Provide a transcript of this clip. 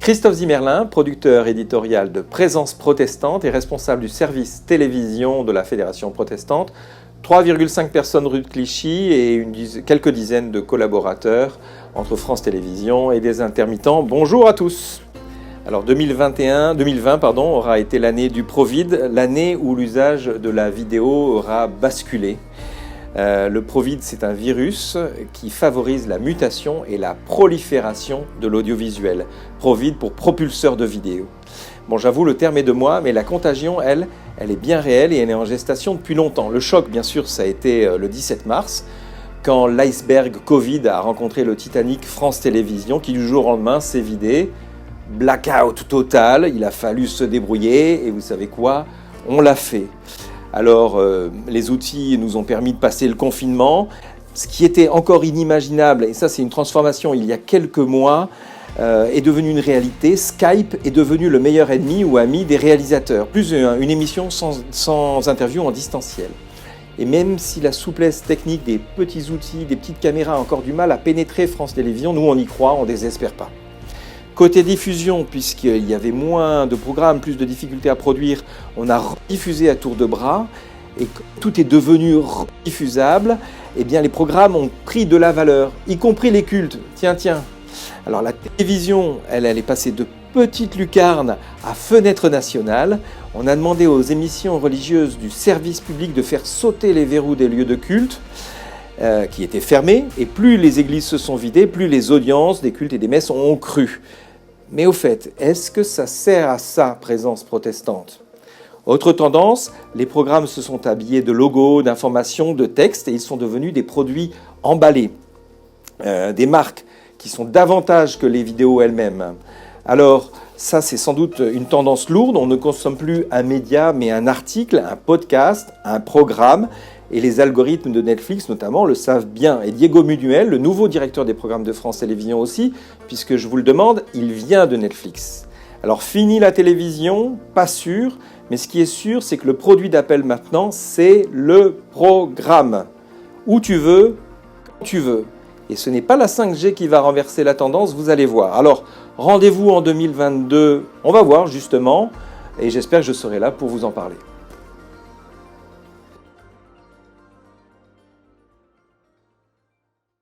Christophe Zimmerlin, producteur éditorial de Présence protestante et responsable du service télévision de la Fédération protestante. 3,5 personnes rue de Clichy et quelques dizaines de collaborateurs entre France Télévisions et des intermittents. Bonjour à tous. Alors 2020 aura été l'année du Provid, l'année où l'usage de la vidéo aura basculé. Le Provid, c'est un virus qui favorise la mutation et la prolifération de l'audiovisuel. Provid pour propulseur de vidéo. Bon, j'avoue, le terme est de moi, mais la contagion, elle est bien réelle et elle est en gestation depuis longtemps. Le choc, bien sûr, ça a été le 17 mars, quand l'iceberg Covid a rencontré le Titanic France Télévisions, qui du jour au lendemain s'est vidé. Blackout total, il a fallu se débrouiller, et vous savez quoi? On l'a fait. Alors, les outils nous ont permis de passer le confinement. Ce qui était encore inimaginable, et ça c'est une transformation il y a quelques mois, est devenu une réalité. Skype est devenu le meilleur ennemi ou ami des réalisateurs. Plus une émission sans interview en distanciel. Et même si la souplesse technique des petits outils, des petites caméras a encore du mal à pénétrer France Télévisions, nous on y croit, on ne désespère pas. Côté diffusion, puisqu'il y avait moins de programmes, plus de difficultés à produire, on a rediffusé à tour de bras. Et tout est devenu rediffusable, eh bien les programmes ont pris de la valeur, y compris les cultes. Tiens. Alors la télévision, elle est passée de petite lucarne à fenêtre nationale. On a demandé aux émissions religieuses du service public de faire sauter les verrous des lieux de culte qui étaient fermés. Et plus les églises se sont vidées, plus les audiences des cultes et des messes ont cru. Mais au fait, est-ce que ça sert à ça, Présence protestante ? Autre tendance, les programmes se sont habillés de logos, d'informations, de textes et ils sont devenus des produits emballés, des marques qui sont davantage que les vidéos elles-mêmes. Alors ça c'est sans doute une tendance lourde, on ne consomme plus un média mais un article, un podcast, un programme et les algorithmes de Netflix notamment le savent bien. Et Diego Munuel, le nouveau directeur des programmes de France Télévisions aussi, puisque je vous le demande, il vient de Netflix. Alors fini la télévision, pas sûr, mais ce qui est sûr, c'est que le produit d'appel maintenant, c'est le programme. Où tu veux, quand tu veux. Et ce n'est pas la 5G qui va renverser la tendance, vous allez voir. Alors, rendez-vous en 2022, on va voir justement, et j'espère que je serai là pour vous en parler.